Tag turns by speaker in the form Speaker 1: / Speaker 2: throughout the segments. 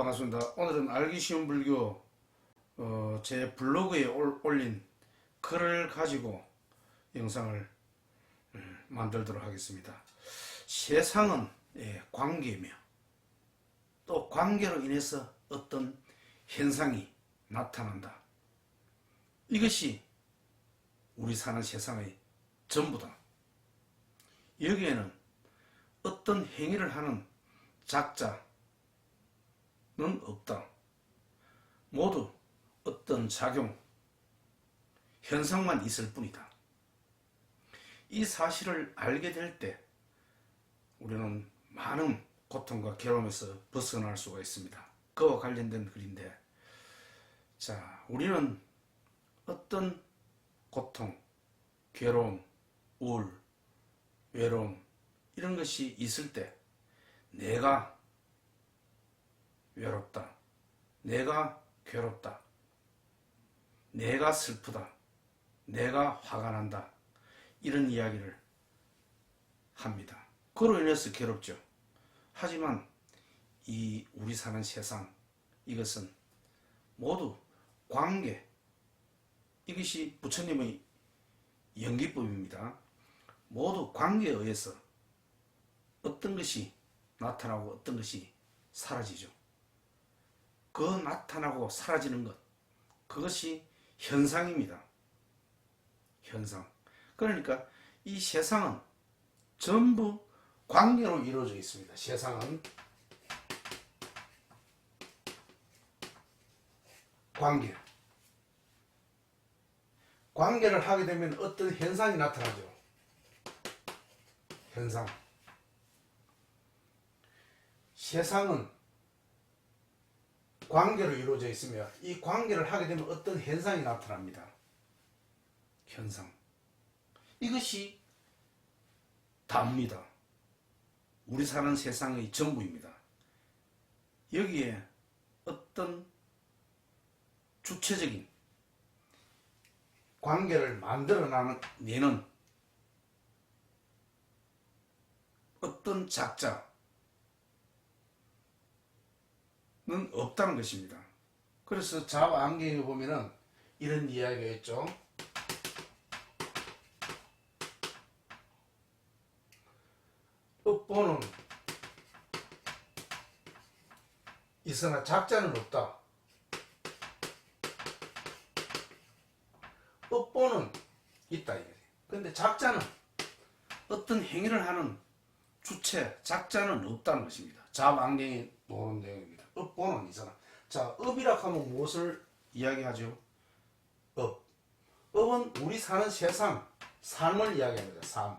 Speaker 1: 반갑습니다. 오늘은 알기 쉬운 불교 제 블로그에 올린 글을 가지고 영상을 만들도록 하겠습니다. 세상은 관계며 또 관계로 인해서 어떤 현상이 나타난다. 이것이 우리 사는 세상의 전부다. 여기에는 어떤 행위를 하는 작자는 없다. 모두 어떤 작용, 현상만 있을 뿐이다. 이 사실을 알게 될 때 우리는 많은 고통과 괴로움에서 벗어날 수가 있습니다. 그와 관련된 글인데, 자, 우리는 어떤 고통, 괴로움, 우울, 외로움 이런 것이 있을 때 내가 외롭다, 내가 괴롭다, 내가 슬프다, 내가 화가 난다, 이런 이야기를 합니다. 그로 인해서 괴롭죠. 하지만 이 우리 사는 세상, 이것은 모두 관계, 이것이 부처님의 연기법입니다. 모두 관계에 의해서 어떤 것이 나타나고 어떤 것이 사라지죠. 그 나타나고 사라지는 것, 그것이 현상입니다. 현상. 그러니까 이 세상은 전부 관계로 이루어져 있습니다. 세상은 관계. 관계를 하게 되면 어떤 현상이 나타나죠. 현상. 세상은 관계로 이루어져 있으며 이 관계를 하게 되면 어떤 현상이 나타납니다. 현상. 이것이 다입니다. 우리 사는 세상의 전부입니다. 여기에 어떤 주체적인 관계를 만들어내는 어떤 작자는 없다는 것입니다. 그래서 자안경에 보면은 이런 이야기가 있죠. 업보는 있으나 작자는 없다. 업보는 있다. 그런데 작자는 어떤 행위를 하는 주체, 작자는 없다는 것입니다. 자안경에 나오는 내용입니다. 업보는 있으나. 자, 업이라 하면 무엇을 이야기하죠? 업. 업은 우리 사는 세상, 삶을 이야기합니다. 삶.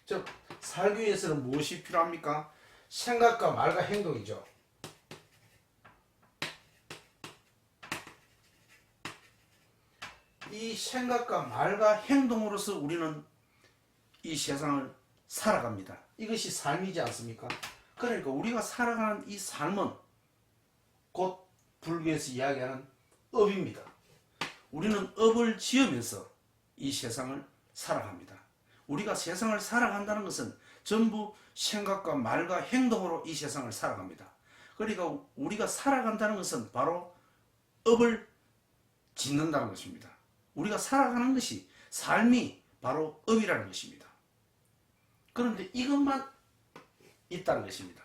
Speaker 1: 즉, 살기 위해서는 무엇이 필요합니까? 생각과 말과 행동이죠. 이 생각과 말과 행동으로서 우리는 이 세상을 살아갑니다. 이것이 삶이지 않습니까? 그러니까 우리가 살아가는 이 삶은 곧 불교에서 이야기하는 업입니다. 우리는 업을 지으면서 이 세상을 살아갑니다. 우리가 세상을 살아간다는 것은 전부 생각과 말과 행동으로 이 세상을 살아갑니다. 그러니까 우리가 살아간다는 것은 바로 업을 짓는다는 것입니다. 우리가 살아가는 것이, 삶이 바로 업이라는 것입니다. 그런데 이것만 있다는 것입니다.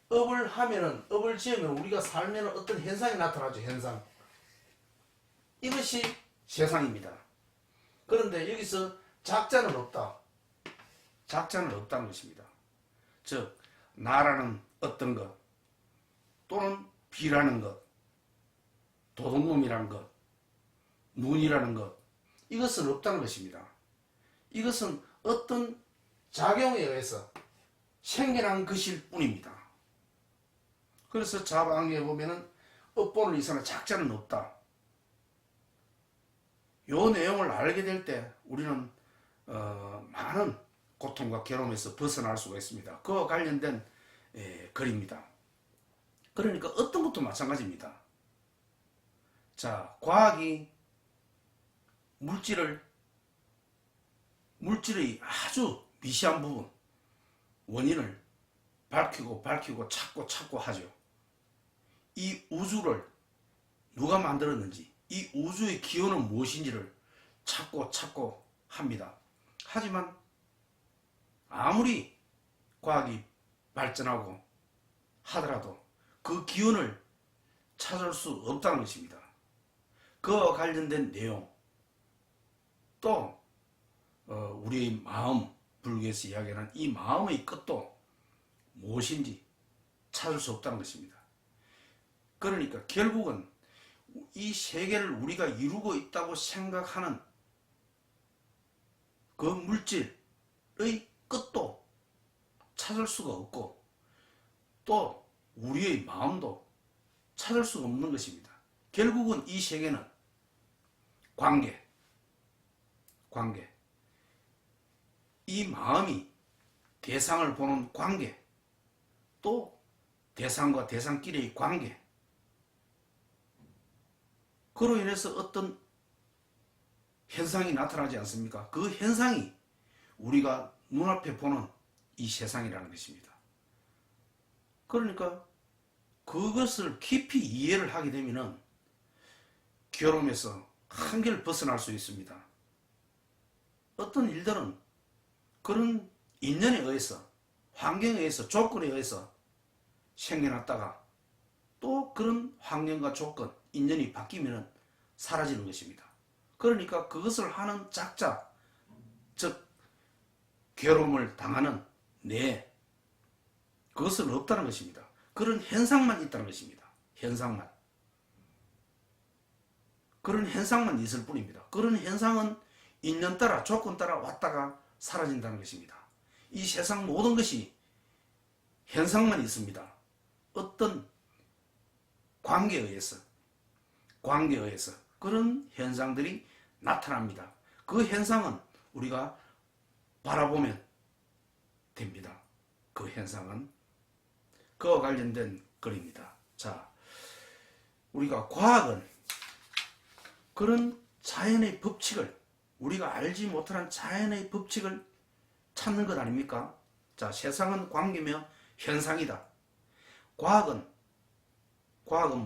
Speaker 1: 업을 하면은, 업을 지으면 우리가 살면 어떤 현상이 나타나죠. 현상. 이것이 세상입니다. 그런데 여기서 작자는 없다. 작자는 없다는 것입니다. 즉, 나라는 어떤 것, 또는 비라는 것, 도둑놈이라는 것, 눈이라는 것, 이것은 없다는 것입니다. 이것은 어떤 작용에 의해서 생겨난 것일 뿐입니다. 그래서 자방에 보면은 업보는 있으나 작자는 없다. 요 내용을 알게 될 때 우리는 많은 고통과 괴로움에서 벗어날 수가 있습니다. 그와 관련된 글입니다. 그러니까 어떤 것도 마찬가지입니다. 자, 과학이 물질의 아주 미세한 부분, 원인을 밝히고 찾고 하죠. 이 우주를 누가 만들었는지, 이 우주의 기원은 무엇인지를 찾고 합니다. 하지만 아무리 과학이 발전하고 하더라도 그 기원을 찾을 수 없다는 것입니다. 그와 관련된 내용, 또 우리의 마음, 불교에서 이야기하는 이 마음의 끝도 무엇인지 찾을 수 없다는 것입니다. 그러니까 결국은 이 세계를 우리가 이루고 있다고 생각하는 그 물질의 끝도 찾을 수가 없고, 또 우리의 마음도 찾을 수가 없는 것입니다. 결국은 이 세계는 관계, 이 마음이 대상을 보는 관계, 또 대상과 대상끼리의 관계, 그로 인해서 어떤 현상이 나타나지 않습니까? 그 현상이 우리가 눈앞에 보는 이 세상이라는 것입니다. 그러니까 그것을 깊이 이해를 하게 되면 괴로움에서 한결 벗어날 수 있습니다. 어떤 일들은 그런 인연에 의해서, 환경에 의해서, 조건에 의해서 생겨났다가 또 그런 환경과 조건, 인연이 바뀌면 사라지는 것입니다. 그러니까 그것을 하는 작자, 즉 괴로움을 당하는 내, 그것은 없다는 것입니다. 그런 현상만 있다는 것입니다. 현상만. 그런 현상만 있을 뿐입니다. 그런 현상은 인연 따라, 조건 따라 왔다가 사라진다는 것입니다. 이 세상 모든 것이 현상만 있습니다. 어떤 관계에 의해서 그런 현상들이 나타납니다. 그 현상은 우리가 바라보면 됩니다. 그 현상은 그와 관련된 글입니다. 자, 우리가 과학은 그런 자연의 법칙을, 우리가 알지 못하는 자연의 법칙을 찾는 것 아닙니까? 자, 세상은 관계며 현상이다. 과학은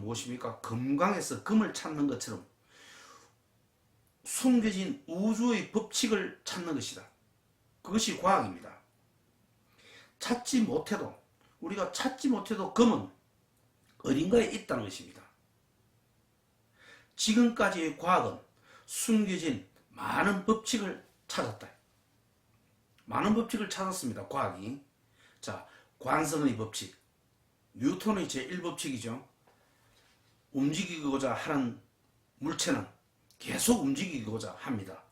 Speaker 1: 무엇입니까? 금강에서 금을 찾는 것처럼 숨겨진 우주의 법칙을 찾는 것이다. 그것이 과학입니다. 우리가 찾지 못해도 금은 어딘가에 있다는 것입니다. 지금까지의 과학은 숨겨진 많은 법칙을 찾았다. 많은 법칙을 찾았습니다. 과학이. 자, 관성의 법칙, 뉴턴의 제1법칙이죠. 움직이고자 하는 물체는 계속 움직이고자 합니다.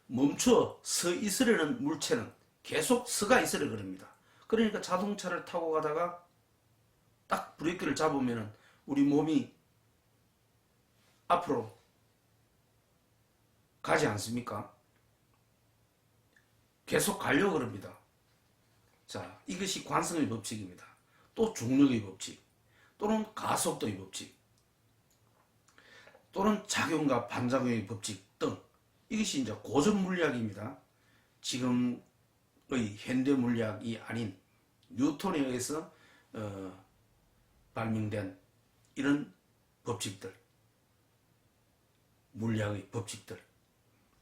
Speaker 1: 멈춰 서 있으려는 물체는 계속 서가 있으려 그럽니다. 그러니까 자동차를 타고 가다가 딱 브레이크를 잡으면 우리 몸이 앞으로 가지 않습니까? 계속 가려고 그럽니다. 자, 이것이 관성의 법칙입니다. 또 중력의 법칙, 또는 가속도의 법칙, 또는 작용과 반작용의 법칙 등, 이것이 이제 고전 물리학입니다. 지금의 현대 물리학이 아닌 뉴턴에 의해서 발명된 이런 법칙들, 물리학의 법칙들,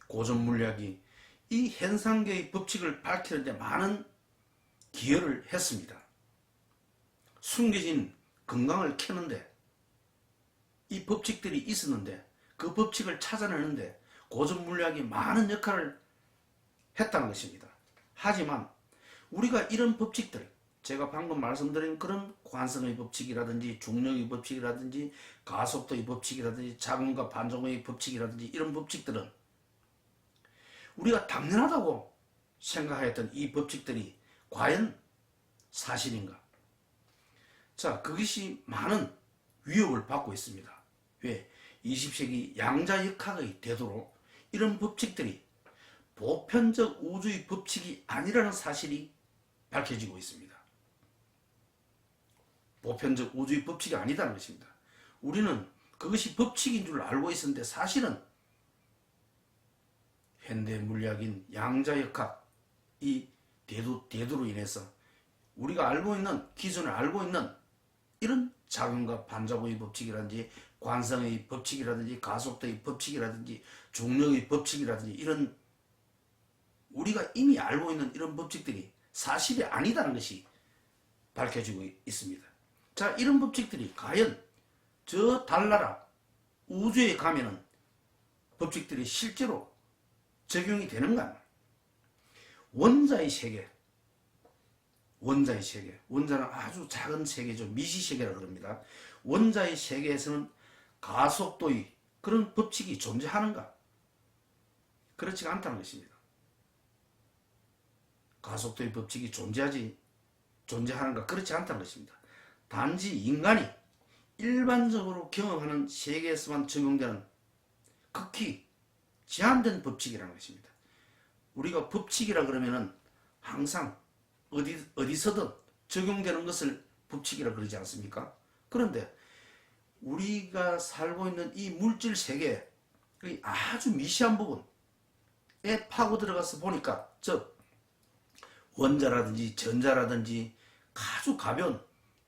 Speaker 1: 고전 물리학이 이 현상계의 법칙을 밝히는데 많은 기여를 했습니다. 숨겨진 건강을 캐는데 이 법칙들이 있었는데, 그 법칙을 찾아내는데 고전 물리학이 많은 역할을 했다는 것입니다. 하지만 우리가 이런 법칙들, 제가 방금 말씀드린 그런 관성의 법칙이라든지 중력의 법칙이라든지 가속도의 법칙이라든지 작용과 반작용의 법칙이라든지 이런 법칙들은 우리가 당연하다고 생각했던 이 법칙들이 과연 사실인가? 자, 그것이 많은 위협을 받고 있습니다. 왜? 20세기 양자역학의 대도로 이런 법칙들이 보편적 우주의 법칙이 아니라는 사실이 밝혀지고 있습니다. 보편적 우주의 법칙이 아니다는 것입니다. 우리는 그것이 법칙인 줄 알고 있었는데, 사실은 현대 물리학인 양자역학 이 대도로 인해서 우리가 알고 있는, 기존에 알고 있는 이런 작용과 반작용의 법칙이라든지 관성의 법칙이라든지 가속도의 법칙이라든지 중력의 법칙이라든지 이런 우리가 이미 알고 있는 이런 법칙들이 사실이 아니다는 것이 밝혀지고 있습니다. 자, 이런 법칙들이 과연 저 달나라 우주에 가면은 법칙들이 실제로 적용이 되는가? 원자의 세계, 원자는 아주 작은 세계죠. 미시세계라고 그럽니다. 원자의 세계에서는 가속도의 그런 법칙이 존재하는가? 그렇지가 않다는 것입니다. 가속도의 법칙이 존재하는가? 그렇지 않다는 것입니다. 단지 인간이 일반적으로 경험하는 세계에서만 적용되는 극히 제한된 법칙이라는 것입니다. 우리가 법칙이라 그러면은 항상 어디서든 적용되는 것을 법칙이라 그러지 않습니까? 그런데 우리가 살고 있는 이 물질 세계의 아주 미시한 부분에 파고 들어가서 보니까 즉 원자라든지 전자라든지 아주 가벼운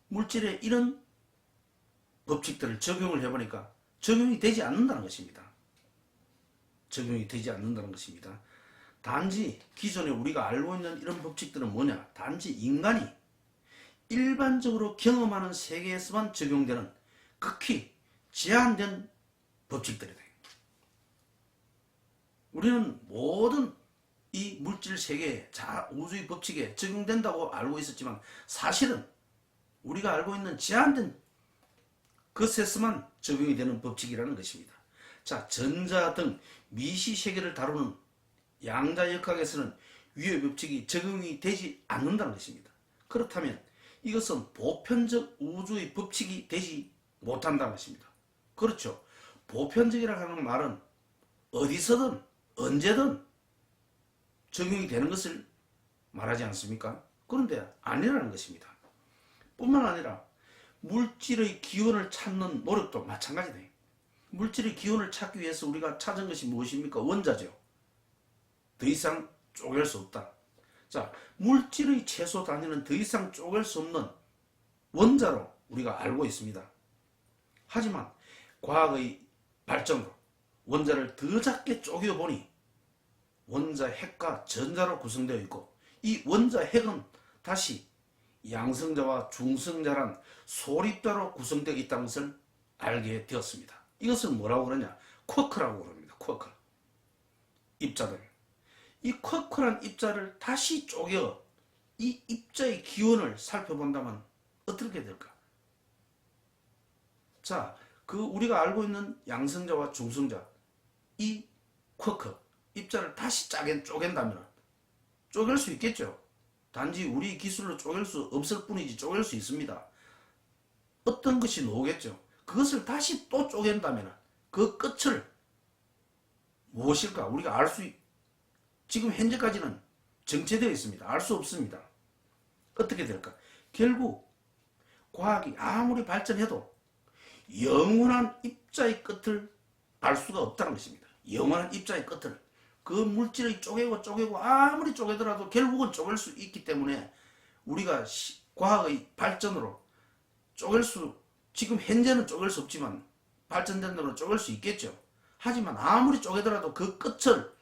Speaker 1: 물질의 이런 법칙들을 적용을 해보니까 적용이 되지 않는다는 것입니다. 적용이 되지 않는다는 것입니다. 단지 기존에 우리가 알고 있는 이런 법칙들은 뭐냐? 단지 인간이 일반적으로 경험하는 세계에서만 적용되는 극히 제한된 법칙들이다. 우리는 모든 이 물질 세계에 우주의 법칙에 적용된다고 알고 있었지만 사실은 우리가 알고 있는 제한된 것에서만 적용이 되는 법칙이라는 것입니다. 자, 전자 등 미시 세계를 다루는 양자역학에서는 위의 법칙이 적용이 되지 않는다는 것입니다. 그렇다면 이것은 보편적 우주의 법칙이 되지 못한다는 것입니다. 그렇죠. 보편적이라고 하는 말은 어디서든 언제든 적용이 되는 것을 말하지 않습니까? 그런데 아니라는 것입니다. 뿐만 아니라 물질의 기원을 찾는 노력도 마찬가지다. 물질의 기원을 찾기 위해서 우리가 찾은 것이 무엇입니까? 원자죠. 더 이상 쪼갤 수 없다. 자, 물질의 최소 단위는 더 이상 쪼갤 수 없는 원자로 우리가 알고 있습니다. 하지만 과학의 발전으로 원자를 더 작게 쪼개보니 원자 핵과 전자로 구성되어 있고 이 원자 핵은 다시 양성자와 중성자란 소립자로 구성되어 있다는 것을 알게 되었습니다. 이것을 뭐라고 그러냐? 쿼크라고 그럽니다. 쿼크. 입자들. 이 쿼크란 입자를 다시 쪼개 이 입자의 기원을 살펴본다면 어떻게 될까? 자, 우리가 알고 있는 양성자와 중성자 이 쿼크 입자를 다시 쪼갠다면 쪼갤 수 있겠죠. 단지 우리 기술로 쪼갤 수 없을 뿐이지 쪼갤 수 있습니다. 어떤 것이 나오겠죠. 그것을 다시 또 쪼갠다면 그 끝을 무엇일까? 우리가 지금 현재까지는 정체되어 있습니다. 알 수 없습니다. 어떻게 될까? 결국 과학이 아무리 발전해도 영원한 입자의 끝을 알 수가 없다는 것입니다. 영원한 입자의 끝을. 그 물질을 쪼개고 아무리 쪼개더라도 결국은 쪼갤 수 있기 때문에 우리가 과학의 발전으로 지금 현재는 쪼갤 수 없지만 발전된 대로 쪼갤 수 있겠죠. 하지만 아무리 쪼개더라도 그 끝을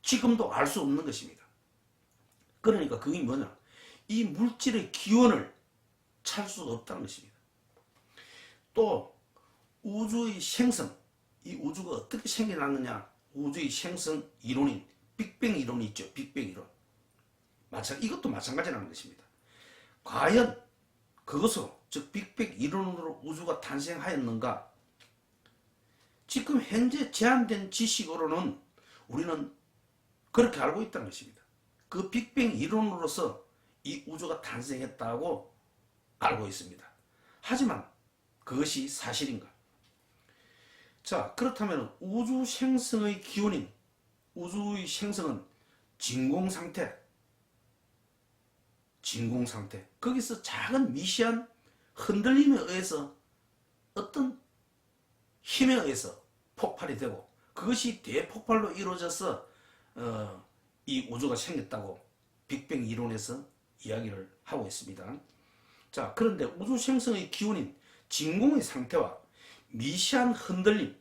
Speaker 1: 지금도 알 수 없는 것입니다. 그러니까 그게 뭐냐? 이 물질의 기원을 찾을 수가 없다는 것입니다. 또 우주의 생성, 이 우주가 어떻게 생겨났느냐? 우주의 생성 이론인 빅뱅 이론이 있죠. 빅뱅 이론. 이것도 마찬가지라는 것입니다. 과연 그것으로, 즉 빅뱅 이론으로 우주가 탄생하였는가? 지금 현재 제한된 지식으로는 우리는 그렇게 알고 있다는 것입니다. 그 빅뱅 이론으로서 이 우주가 탄생했다고 알고 있습니다. 하지만 그것이 사실인가? 자, 그렇다면 우주 생성의 기원인 우주의 생성은 진공상태, 거기서 작은 미시한 흔들림에 의해서 어떤 힘에 의해서 폭발이 되고 그것이 대폭발로 이루어져서 이 우주가 생겼다고 빅뱅 이론에서 이야기를 하고 있습니다. 자, 그런데 우주 생성의 기원인 진공의 상태와 미세한 흔들림은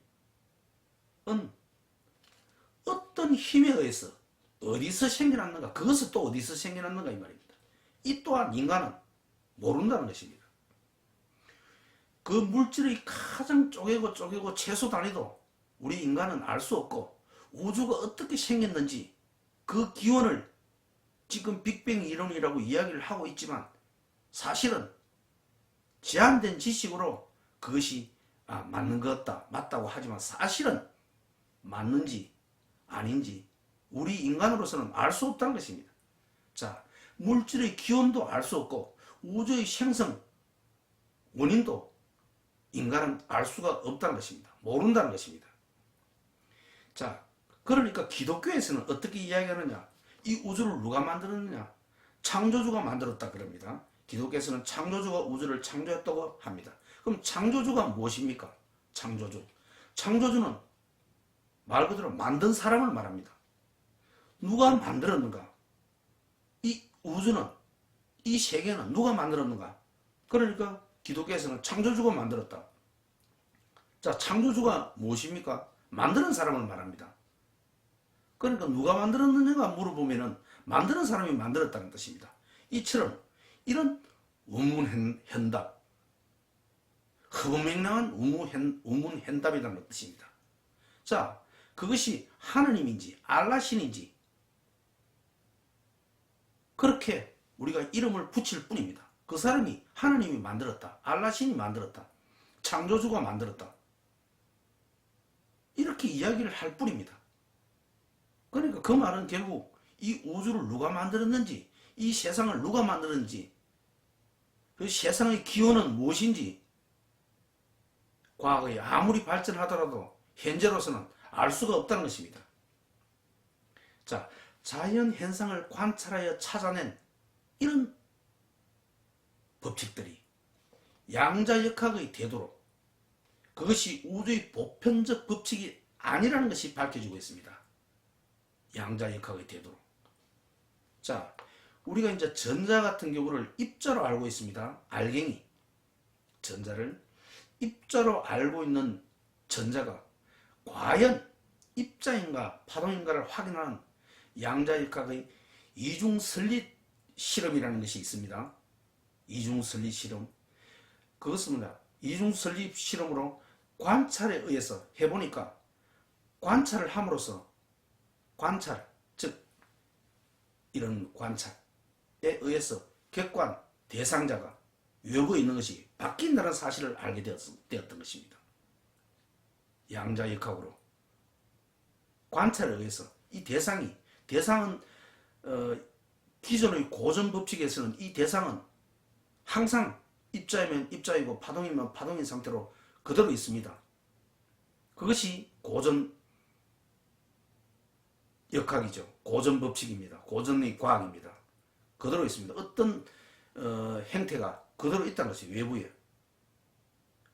Speaker 1: 어떤 힘에 의해서 어디서 생겨났는가, 그것은 또 어디서 생겨났는가 이 말입니다. 이 또한 인간은 모른다는 것입니다. 그 물질의 가장 쪼개고 최소 단위도 우리 인간은 알 수 없고, 우주가 어떻게 생겼는지 그 기원을 지금 빅뱅 이론이라고 이야기를 하고 있지만, 사실은 제한된 지식으로 그것이 맞는 것 같다, 맞다고 하지만 사실은 맞는지 아닌지 우리 인간으로서는 알 수 없다는 것입니다. 자, 물질의 기원도 알 수 없고 우주의 생성 원인도 인간은 알 수가 없다는 것입니다. 모른다는 것입니다. 자, 그러니까 기독교에서는 어떻게 이야기하느냐, 이 우주를 누가 만들었느냐, 창조주가 만들었다 그럽니다. 기독교에서는 창조주가 우주를 창조했다고 합니다. 그럼 창조주가 무엇입니까? 창조주는 말 그대로 만든 사람을 말합니다. 누가 만들었는가? 이 우주는, 이 세계는 누가 만들었는가? 그러니까 기독교에서는 창조주가 만들었다. 자, 창조주가 무엇입니까? 만드는 사람을 말합니다. 그러니까 누가 만들었느냐가 물어보면은 만드는 사람이 만들었다는 뜻입니다. 이처럼 이런 우문현답, 허무맹랑한 우문현답이라는 뜻입니다. 자, 그것이 하느님인지 알라신인지 그렇게 우리가 이름을 붙일 뿐입니다. 그 사람이 하느님이 만들었다, 알라신이 만들었다, 창조주가 만들었다, 이렇게 이야기를 할 뿐입니다. 그러니까 그 말은 결국 이 우주를 누가 만들었는지, 이 세상을 누가 만들었는지, 그 세상의 기원은 무엇인지 과거에 아무리 발전하더라도 현재로서는 알 수가 없다는 것입니다. 자, 자연 현상을 관찰하여 찾아낸 이런 법칙들이 양자역학의 대도로, 그것이 우주의 보편적 법칙이 아니라는 것이 밝혀지고 있습니다. 양자역학의 대도로. 자, 우리가 이제 전자 같은 경우를 입자로 알고 있습니다. 알갱이. 전자를 입자로 알고 있는 전자가 과연 입자인가 파동인가를 확인하는 양자역학의 이중설립 실험이라는 것이 있습니다. 이중설립 실험. 그것은 뭐냐? 이중설립 실험으로 관찰에 의해서 해보니까, 관찰을 함으로써 관찰, 즉 이런 관찰에 의해서 객관, 대상자가 외부에 있는 것이 바뀐다는 사실을 알게 되었던 것입니다. 양자역학으로 관찰에 의해서 이 대상은 기존의 고전 법칙에서는 이 대상은 항상 입자이면 입자이고 파동이면 파동인 상태로 그대로 있습니다. 그것이 고전 역학이죠. 고전 법칙입니다. 고전의 과학입니다. 그대로 있습니다. 어떤 행태가 그대로 있다는 것이 외부에.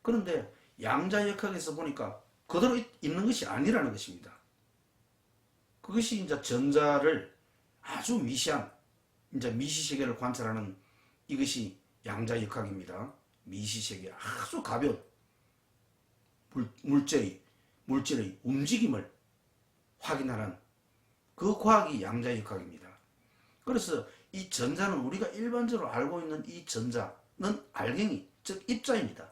Speaker 1: 그런데 양자역학에서 보니까 그대로 있는 것이 아니라는 것입니다. 그것이 이제 전자를 아주 미시한 이제 미시세계를 관찰하는 이것이 양자역학입니다. 미시세계, 아주 가벼운 물질의 움직임을 확인하는 그 과학이 양자역학입니다. 그래서 이 전자는 우리가 일반적으로 알고 있는 이 전자는 알갱이, 즉 입자입니다.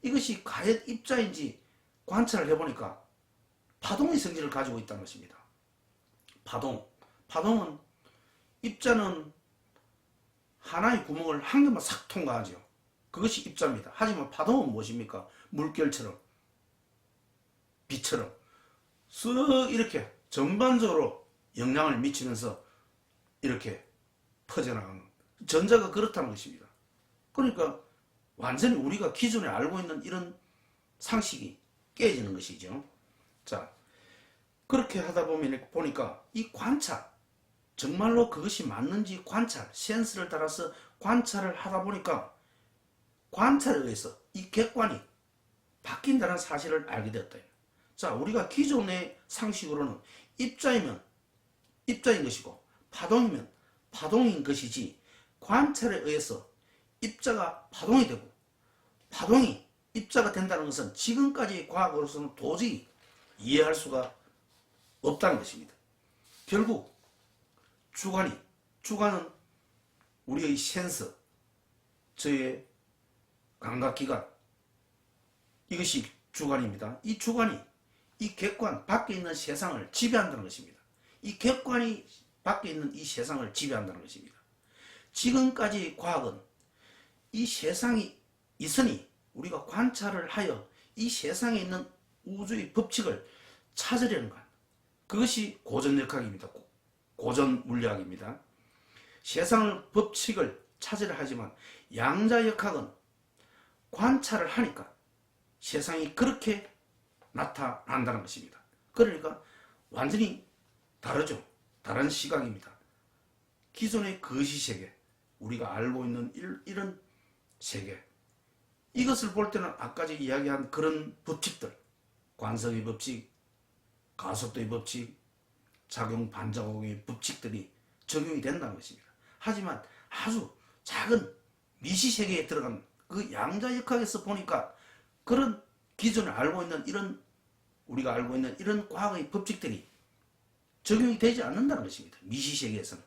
Speaker 1: 이것이 과연 입자인지 관찰을 해보니까 파동의 성질을 가지고 있다는 것입니다. 파동은, 입자는 하나의 구멍을 한 개만 싹 통과하죠. 그것이 입자입니다. 하지만 파동은 무엇입니까? 물결처럼, 빛처럼 쓱 이렇게 전반적으로 영향을 미치면서 이렇게 퍼져나가는, 전자가 그렇다는 것입니다. 그러니까 완전히 우리가 기존에 알고 있는 이런 상식이 깨지는 것이죠. 자, 그렇게 하다 보니까 이 관찰, 정말로 그것이 맞는지 관찰, 센스를 따라서 관찰을 하다 보니까 관찰에 의해서 이 객관이 바뀐다는 사실을 알게 되었다. 자, 우리가 기존의 상식으로는 입자이면 입자인 것이고 파동이면 파동인 것이지, 관찰에 의해서 입자가 파동이 되고 파동이 입자가 된다는 것은 지금까지의 과학으로서는 도저히 이해할 수가 없다는 것입니다. 결국 주관은 우리의 센서, 저의 감각기관, 이것이 주관입니다. 이 주관이 이 객관 밖에 있는 세상을 지배한다는 것입니다. 이 객관이 밖에 있는 이 세상을 지배한다는 것입니다. 지금까지의 과학은 이 세상이 있으니 우리가 관찰을 하여 이 세상에 있는 우주의 법칙을 찾으려는 것, 그것이 고전역학입니다. 고전 물리학입니다. 세상의 법칙을 찾으려 하지만 양자역학은 관찰을 하니까 세상이 그렇게 나타난다는 것입니다. 그러니까 완전히 다르죠. 다른 시각입니다. 기존의 거시세계, 우리가 알고 있는 이런 세계, 이것을 볼 때는 아까 이야기한 그런 법칙들, 관성의 법칙, 가속도의 법칙, 작용 반작용의 법칙들이 적용이 된다는 것입니다. 하지만 아주 작은 미시세계에 들어간 그 양자역학에서 보니까 그런 기존에 알고 있는 우리가 알고 있는 이런 과학의 법칙들이 적용이 되지 않는다는 것입니다. 미시세계에서는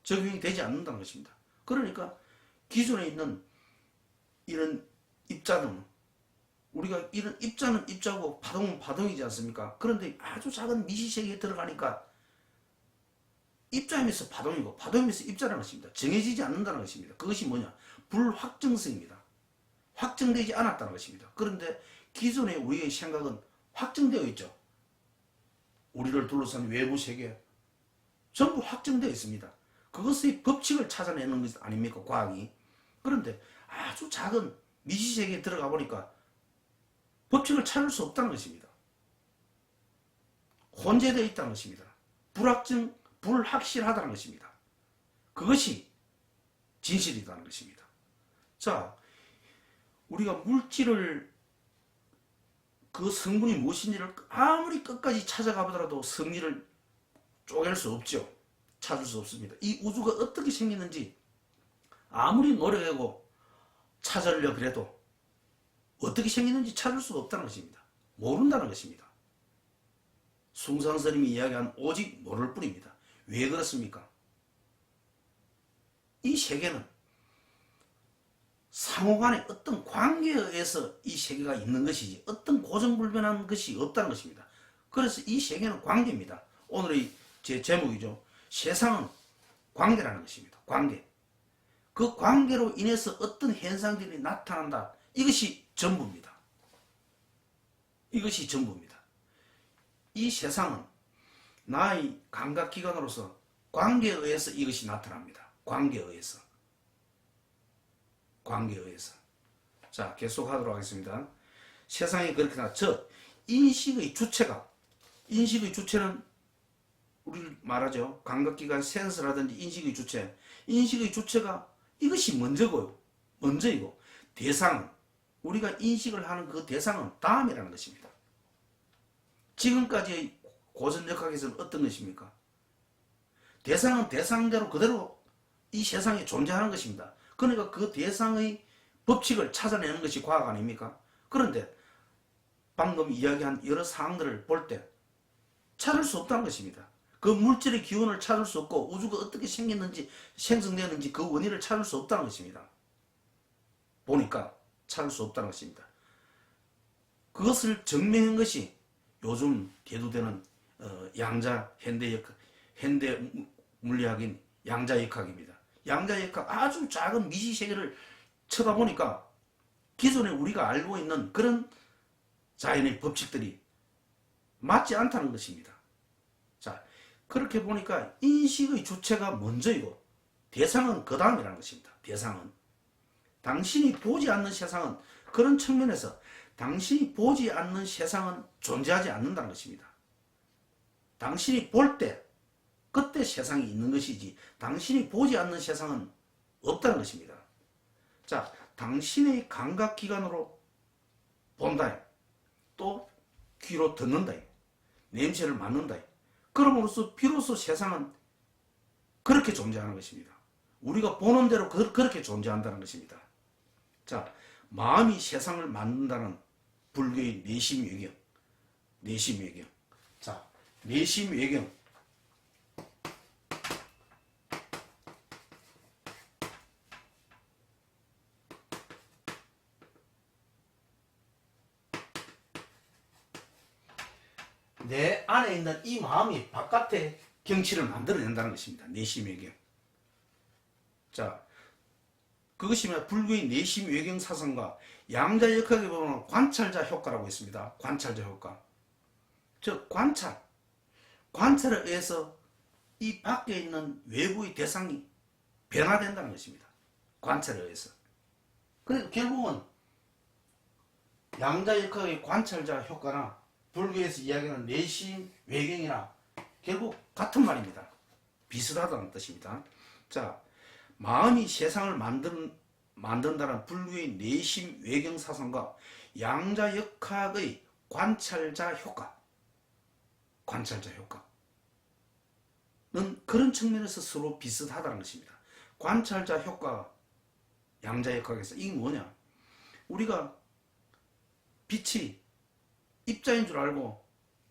Speaker 1: 적용이 되지 않는다는 것입니다. 그러니까 기존에 있는 이런 입자는, 우리가 이런 입자는 입자고 파동은 파동이지 않습니까? 그런데 아주 작은 미시세계에 들어가니까 입자이면서 파동이고 파동이면서 입자라는 것입니다. 정해지지 않는다는 것입니다. 그것이 뭐냐? 불확정성입니다. 확정되지 않았다는 것입니다. 그런데 기존의 우리의 생각은 확정되어 있죠. 우리를 둘러싼 외부 세계 전부 확정되어 있습니다. 그것의 법칙을 찾아내는 것 아닙니까? 과학이. 그런데 아주 작은 미시세계에 들어가 보니까 법칙을 찾을 수 없다는 것입니다. 혼재되어 있다는 것입니다. 불확실하다는 것입니다. 그것이 진실이라는 것입니다. 자, 우리가 물질을, 그 성분이 무엇인지를 아무리 끝까지 찾아가 보더라도 성질을 쪼갤 수 없죠. 찾을 수 없습니다. 이 우주가 어떻게 생겼는지 아무리 노력하고 찾으려고 해도 어떻게 생겼는지 찾을 수가 없다는 것입니다. 모른다는 것입니다. 숭상스님이 이야기한 오직 모를 뿐입니다. 왜 그렇습니까? 이 세계는 상호간의 어떤 관계에 의해서 이 세계가 있는 것이지 어떤 고정불변한 것이 없다는 것입니다. 그래서 이 세계는 관계입니다. 오늘의 제 제목이죠. 세상은 관계라는 것입니다. 관계. 그 관계로 인해서 어떤 현상들이 나타난다. 이것이 전부입니다. 이것이 전부입니다. 이 세상은 나의 감각기관으로서 관계에 의해서 이것이 나타납니다. 관계에 의해서. 관계에 의해서. 자, 계속하도록 하겠습니다. 세상이 그렇게 즉 인식의 주체는 우리 말하죠. 감각기관 센서라든지 인식의 주체가 이것이 먼저이고 대상은, 우리가 인식을 하는 그 대상은 다음이라는 것입니다. 지금까지의 고전역학에서는 어떤 것입니까? 대상은 대상대로 그대로 이 세상에 존재하는 것입니다. 그러니까 그 대상의 법칙을 찾아내는 것이 과학 아닙니까? 그런데 방금 이야기한 여러 사항들을 볼 때 찾을 수 없다는 것입니다. 그 물질의 기원을 찾을 수 없고 우주가 어떻게 생겼는지, 생성되었는지 그 원인을 찾을 수 없다는 것입니다. 보니까 찾을 수 없다는 것입니다. 그것을 증명한 것이 요즘 대두되는 현대 물리학인 양자역학입니다. 양자역학, 아주 작은 미시세계를 쳐다보니까 기존에 우리가 알고 있는 그런 자연의 법칙들이 맞지 않다는 것입니다. 자, 그렇게 보니까 인식의 주체가 먼저이고 대상은 그 다음이라는 것입니다. 대상은. 당신이 보지 않는 세상은, 그런 측면에서 당신이 보지 않는 세상은 존재하지 않는다는 것입니다. 당신이 볼 때, 그때 세상이 있는 것이지 당신이 보지 않는 세상은 없다는 것입니다. 자, 당신의 감각기관으로 본다. 또 귀로 듣는다. 냄새를 맡는다. 그럼으로써 비로소 세상은 그렇게 존재하는 것입니다. 우리가 보는 대로 그렇게 존재한다는 것입니다. 자, 마음이 세상을 만든다는 불교의 내심 외경. 내심 외경. 자, 내심 외경. 내 안에 있는 이 마음이 바깥에 경치를 만들어낸다는 것입니다. 내심 외경. 자, 그것이 불교의 내심 외경 사상과 양자역학에 보면 관찰자 효과라고 있습니다. 관찰자 효과. 즉 관찰에 의해서 이 밖에 있는 외부의 대상이 변화된다는 것입니다. 관찰에 의해서. 그래서 결국은 양자역학의 관찰자 효과나 불교에서 이야기하는 내심 외경이나 결국 같은 말입니다. 비슷하다는 뜻입니다. 자, 마음이 세상을 만든다는 불교의 내심 외경 사상과 양자역학의 관찰자 효과는 그런 측면에서 서로 비슷하다는 것입니다. 관찰자 효과, 양자역학에서 이게 뭐냐? 우리가 빛이 입자인 줄 알고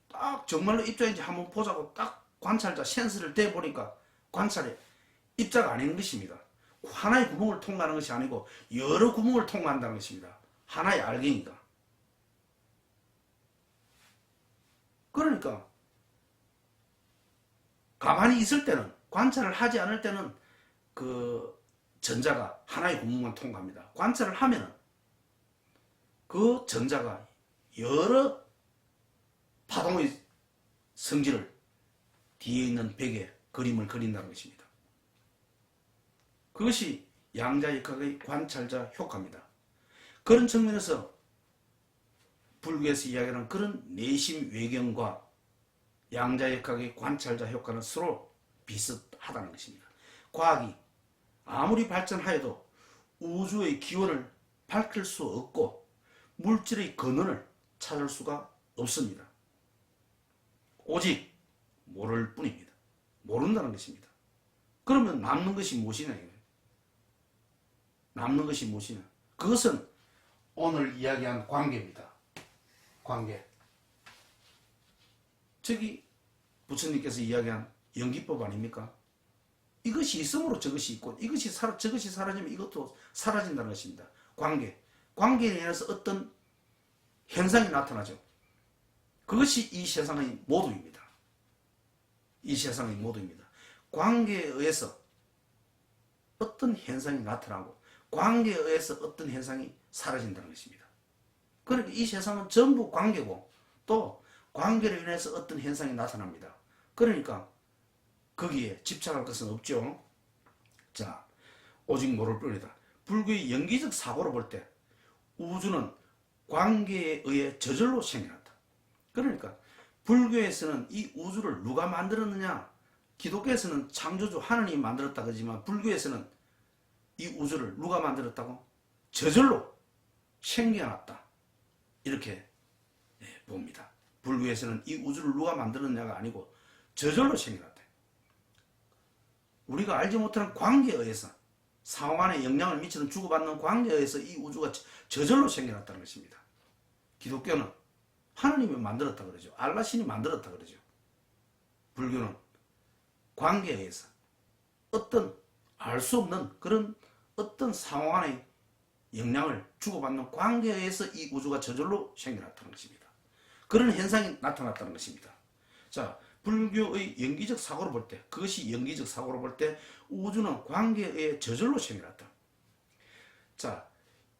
Speaker 1: 딱 정말로 입자인지 한번 보자고 딱 관찰자 센서를 대보니까 관찰에 입자가 아닌 것입니다. 하나의 구멍을 통과하는 것이 아니고 여러 구멍을 통과한다는 것입니다. 하나의 알갱이가. 그러니까 가만히 있을 때는, 관찰을 하지 않을 때는 그 전자가 하나의 구멍만 통과합니다. 관찰을 하면은 그 전자가 여러 파동의 성질을 뒤에 있는 벽에 그림을 그린다는 것입니다. 그것이 양자역학의 관찰자 효과입니다. 그런 측면에서 불교에서 이야기하는 그런 내심 외경과 양자역학의 관찰자 효과는 서로 비슷하다는 것입니다. 과학이 아무리 발전하여도 우주의 기원을 밝힐 수 없고 물질의 근원을 찾을 수가 없습니다. 오직 모를 뿐입니다. 모른다는 것입니다. 그러면 남는 것이 무엇이냐? 남는 것이 무엇이냐? 그것은 오늘 이야기한 관계입니다. 관계. 저기 부처님께서 이야기한 연기법 아닙니까? 이것이 있음으로 저것이 있고 저것이 사라지면 이것도 사라진다는 것입니다. 관계. 관계에 의해서 어떤 현상이 나타나죠. 그것이 이 세상의 모두입니다. 이 세상의 모두입니다. 관계에 의해서 어떤 현상이 나타나고 관계에 의해서 어떤 현상이 사라진다는 것입니다. 그러니까 이 세상은 전부 관계고 또 관계로 인해서 어떤 현상이 나타납니다. 그러니까 거기에 집착할 것은 없죠. 자, 오직 모를 뿐이다. 불교의 연기적 사고로 볼 때 우주는 관계에 의해 저절로 생겨났다. 그러니까 불교에서는 이 우주를 누가 만들었느냐? 기독교에서는 창조주 하느님이 만들었다 그러지만 불교에서는 이 우주를 누가 만들었다고? 저절로 생겨났다. 이렇게 봅니다. 불교에서는 이 우주를 누가 만들었냐가 아니고 저절로 생겨났다. 우리가 알지 못하는 관계에 의해서 상호간에 영향을 미치는 주고받는 관계에 의해서 이 우주가 저절로 생겨났다는 것입니다. 기독교는 하나님이 만들었다 그러죠. 알라신이 만들었다 그러죠. 불교는 관계에 의해서 어떤 알 수 없는 그런 어떤 상호간의 영향을 주고받는 관계에 의해서 이 우주가 저절로 생겨났다는 것입니다. 그런 현상이 나타났다는 것입니다. 자, 불교의 연기적 사고로 볼 때, 그것이 연기적 사고로 볼 때 우주는 관계에 의해 저절로 생겨났다. 자,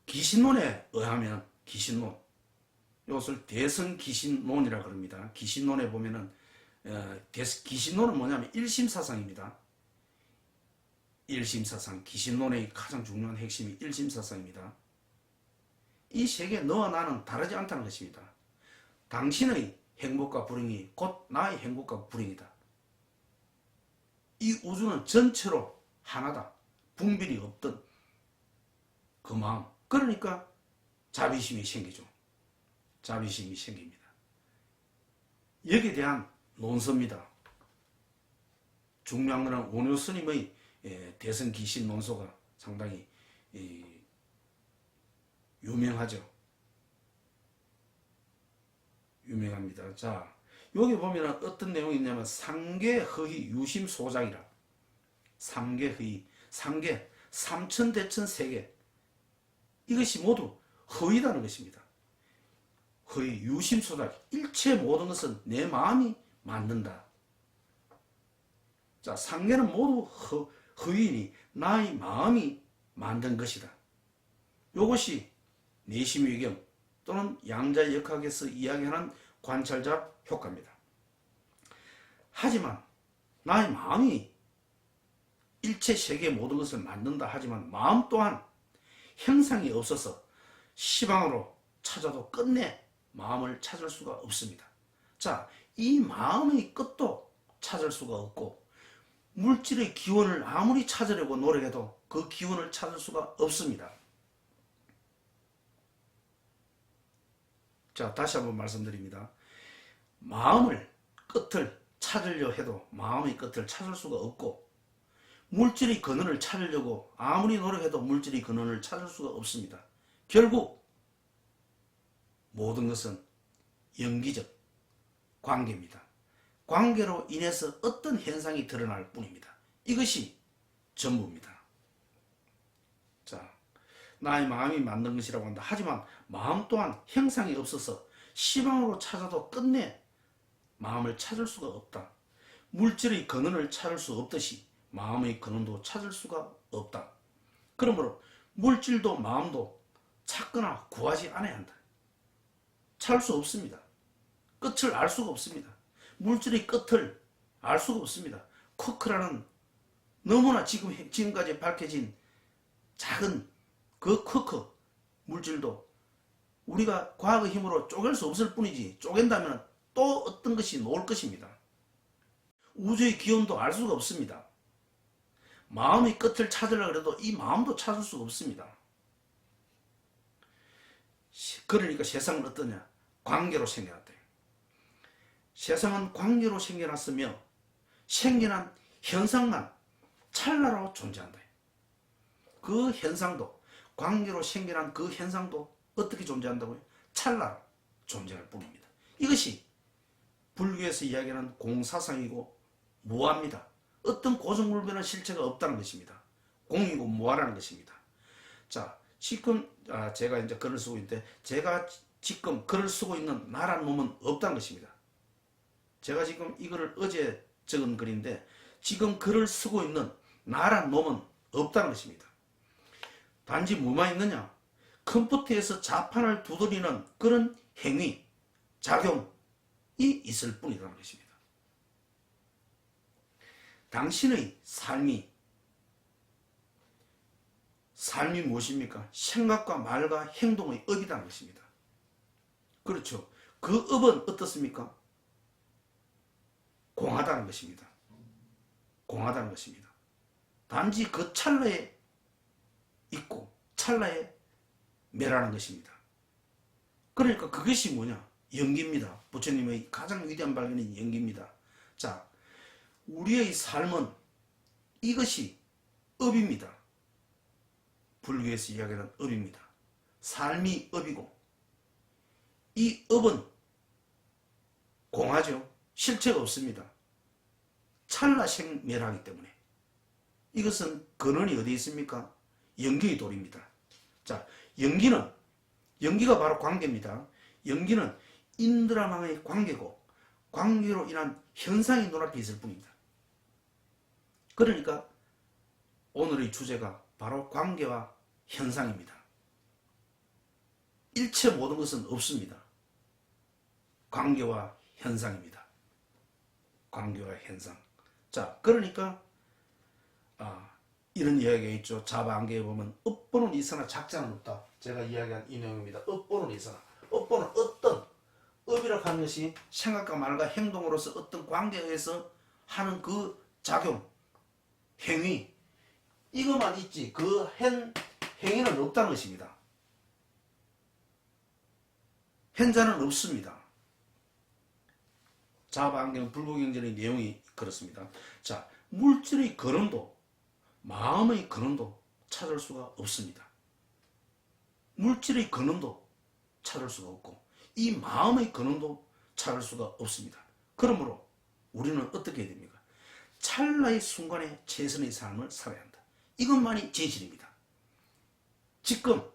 Speaker 1: 기신론에 의하면 기신론, 이것을 대성기신론이라고 그럽니다. 기신론에 보면은 기신론은 뭐냐면 일심사상입니다. 일심사상, 기신론의 가장 중요한 핵심이 일심사상입니다. 이 세계 너와 나는 다르지 않다는 것입니다. 당신의 행복과 불행이 곧 나의 행복과 불행이다. 이 우주는 전체로 하나다. 분별이 없던 그 마음. 그러니까 자비심이 생기죠. 자비심이 생깁니다. 여기에 대한 논서입니다. 중량론은 원효 스님의 대선 귀신 논소가 상당히 유명하죠. 유명합니다. 자, 여기 보면 어떤 내용이 있냐면 상계 허위 유심 소작이라. 상계 허위, 상계, 삼천 대천 세계, 이것이 모두 허위라는 것입니다. 허위 유심 소작, 일체 모든 것은 내 마음이 만든다. 자, 상계는 모두 허위니 나의 마음이 만든 것이다. 이것이 내심외경 또는 양자역학에서 이야기하는 관찰자 효과입니다. 하지만 나의 마음이 일체 세계 모든 것을 만든다 하지만 마음 또한 형상이 없어서 시방으로 찾아도 끝내 마음을 찾을 수가 없습니다. 자, 이 마음의 끝도 찾을 수가 없고 물질의 기원을 아무리 찾으려고 노력해도 그 기원을 찾을 수가 없습니다. 자, 다시 한번 말씀드립니다. 마음을 끝을 찾으려 해도 마음의 끝을 찾을 수가 없고 물질의 근원을 찾으려고 아무리 노력해도 물질의 근원을 찾을 수가 없습니다. 결국 모든 것은 연기적 관계입니다. 관계로 인해서 어떤 현상이 드러날 뿐입니다. 이것이 전부입니다. 자, 나의 마음이 만든 것이라고 한다. 하지만 마음 또한 형상이 없어서 시방으로 찾아도 끝내 마음을 찾을 수가 없다. 물질의 근원을 찾을 수 없듯이 마음의 근원도 찾을 수가 없다. 그러므로 물질도 마음도 찾거나 구하지 않아야 한다. 찾을 수 없습니다. 끝을 알 수가 없습니다. 물질의 끝을 알 수가 없습니다. 쿼크라는 너무나 지금까지 밝혀진 작은 그 쿼크 물질도 우리가 과학의 힘으로 쪼갤 수 없을 뿐이지 쪼갠다면 또 어떤 것이 나올 것입니다. 우주의 기원도 알 수가 없습니다. 마음의 끝을 찾으려고 해도 이 마음도 찾을 수가 없습니다. 그러니까 세상은 어떠냐? 관계로 생겨났다. 세상은 관계로 생겨났으며 생겨난 현상만 찰나로 존재한다. 그 현상도 관계로 생겨난 그 현상도 어떻게 존재한다고요? 찰나로 존재할 뿐입니다. 이것이 불교에서 이야기하는 공사상이고 무아입니다. 어떤 고정불변한 실체가 없다는 것입니다. 공이고 무아라는 것입니다. 자, 지금 제가 이제 글을 쓰고 있는데 제가 지금 글을 쓰고 있는 나란 놈은 없다는 것입니다. 제가 지금 이거를 어제 적은 글인데 지금 글을 쓰고 있는 나란 놈은 없다는 것입니다. 단지 뭐만 있느냐? 컴퓨터에서 자판을 두드리는 그런 행위, 작용이 있을 뿐이라는 것입니다. 당신의 삶이 무엇입니까? 생각과 말과 행동의 업이라는 것입니다. 그렇죠. 그 업은 어떻습니까? 공하다는 것입니다. 공하다는 것입니다. 단지 그 찰나에 있고 찰나에 멸하는 것입니다. 그러니까 그것이 뭐냐? 연기입니다. 부처님의 가장 위대한 발견은 연기입니다. 자, 우리의 삶은 이것이 업입니다. 불교에서 이야기하는 업입니다. 삶이 업이고 이 업은 공하죠. 실체가 없습니다. 찰나생멸하기 때문에 이것은 근원이 어디 있습니까? 연기의 도리입니다. 자, 연기가 바로 관계입니다. 연기는 인드라망의 관계고 관계로 인한 현상이 눈앞에 있을 뿐입니다. 그러니까 오늘의 주제가 바로 관계와 현상입니다. 일체 모든 것은 없습니다. 관계와 현상입니다. 관계와 현상. 자, 그러니까 이런 이야기가 있죠. 자바안개에 보면 업보는 있으나 작자는 없다. 제가 이야기한 이 내용입니다. 업보는 있으나 업보는 어떤 업이라고 하는 것이 생각과 말과 행동으로서 어떤 관계에 의해서 하는 그 작용, 행위, 이것만 있지 그 행위는 없다는 것입니다. 현자는 없습니다. 자바안개는 불교경전의 내용이 그렇습니다. 자, 물질의 근원도 마음의 근원도 찾을 수가 없습니다. 물질의 근원도 찾을 수가 없고 이 마음의 근원도 찾을 수가 없습니다. 그러므로 우리는 어떻게 해야 됩니까? 찰나의 순간에 최선의 삶을 살아야 한다. 이것만이 진실입니다. 지금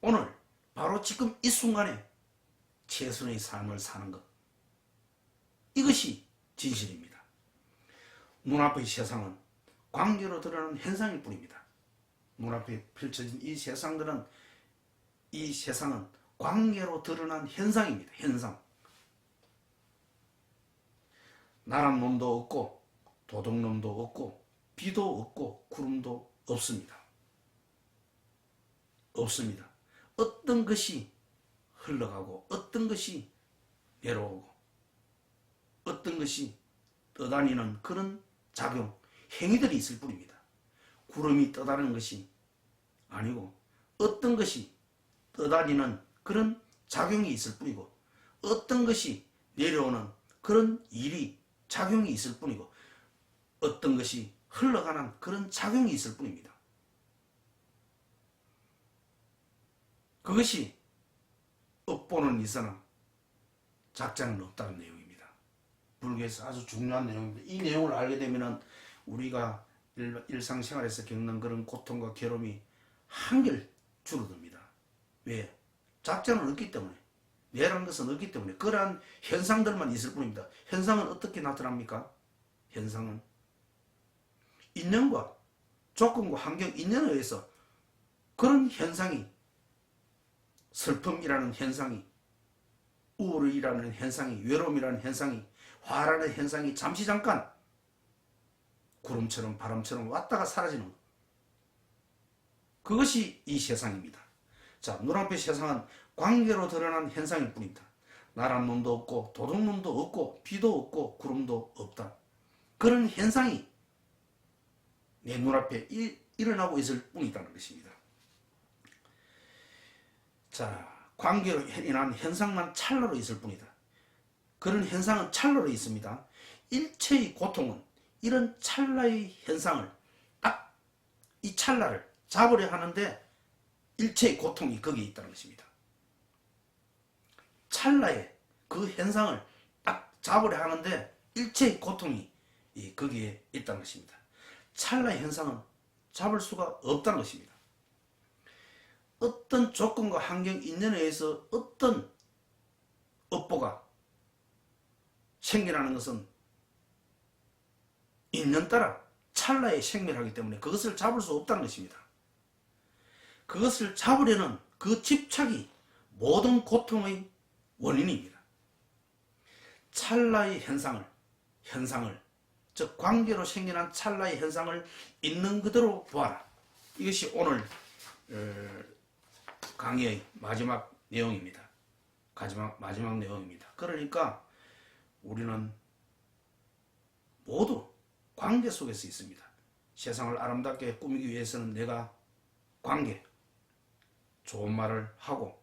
Speaker 1: 오늘 바로 지금 이 순간에 최선의 삶을 사는 것, 이것이 진실입니다. 눈앞의 세상은 관계로 드러나는 현상일 뿐입니다. 눈앞에 펼쳐진 이 세상은 관계로 드러난 현상입니다. 현상. 나란 놈도 없고 도둑놈도 없고 비도 없고 구름도 없습니다. 없습니다. 어떤 것이 흘러가고 어떤 것이 내려오고 어떤 것이 떠다니는 그런 작용, 행위들이 있을 뿐입니다. 구름이 떠다니는 것이 아니고 어떤 것이 떠다니는 그런 작용이 있을 뿐이고 어떤 것이 내려오는 그런 일이 작용이 있을 뿐이고 어떤 것이 흘러가는 그런 작용이 있을 뿐입니다. 그것이 업보는 있으나 작자는 없다는 내용입니다. 불교에서 아주 중요한 내용입니다. 이 내용을 알게 되면 우리가 일상생활에서 겪는 그런 고통과 괴로움이 한결 줄어듭니다. 왜? 작자는 없기 때문에, 내라는 것은 없기 때문에 그러한 현상들만 있을 뿐입니다. 현상은 어떻게 나타납니까? 현상은 인연과 조건과 환경, 인연에 의해서 그런 현상이, 슬픔이라는 현상이, 우울이라는 현상이, 외로움이라는 현상이, 화라는 현상이 잠시 잠깐 구름처럼 바람처럼 왔다가 사라지는 것, 그것이 이 세상입니다. 자, 눈앞의 세상은 관계로 드러난 현상일 뿐입니다. 나란 놈도 없고 도둑놈도 없고 비도 없고 구름도 없다. 그런 현상이 내 눈앞에 일어나고 있을 뿐이라는 것입니다. 자, 관계로 일어난 현상만 찰나로 있을 뿐이다. 그런 현상은 찰나로 있습니다. 일체의 고통은 이런 찰나의 현상을 딱 이 찰나를 잡으려 하는데 일체의 고통이 거기에 있다는 것입니다. 찰나의 그 현상을 딱 잡으려 하는데 일체의 고통이 거기에 있다는 것입니다. 찰나의 현상은 잡을 수가 없다는 것입니다. 어떤 조건과 환경, 인연에 의해서 어떤 업보가 생겨나는 것은 인연 따라 찰나에 생멸하기 때문에 그것을 잡을 수 없다는 것입니다. 그것을 잡으려는 그 집착이 모든 고통의 원인입니다. 찰나의 현상을 즉 관계로 생겨난 찰나의 현상을 있는 그대로 보아라. 이것이 오늘 강의의 마지막 내용입니다. 마지막 내용입니다. 그러니까 우리는 모두 관계 속에서 있습니다. 세상을 아름답게 꾸미기 위해서는 내가 관계, 좋은 말을 하고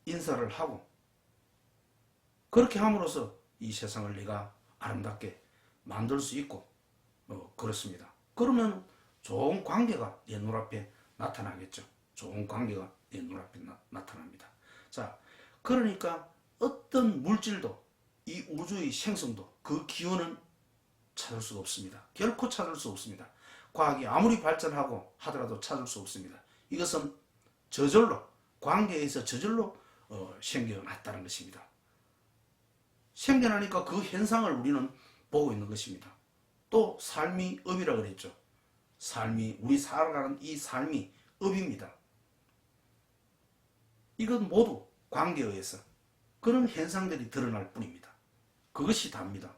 Speaker 1: 인사를 하고 그렇게 함으로써 이 세상을 내가 아름답게 만들 수 있고 그렇습니다. 그러면 좋은 관계가 내 눈앞에 나타나겠죠. 좋은 관계가 내 눈앞에 나타납니다. 자, 그러니까 어떤 물질도 이 우주의 생성도 그 기원은 찾을 수가 없습니다. 결코 찾을 수 없습니다. 과학이 아무리 발전하고 하더라도 찾을 수 없습니다. 이것은 저절로, 관계에서 저절로 생겨났다는 것입니다. 생겨나니까 그 현상을 우리는 보고 있는 것입니다. 또 삶이 업이라 그랬죠. 삶이, 우리 살아가는 이 삶이 업입니다. 이건 모두 관계에 의해서 그런 현상들이 드러날 뿐입니다. 그것이 답니다.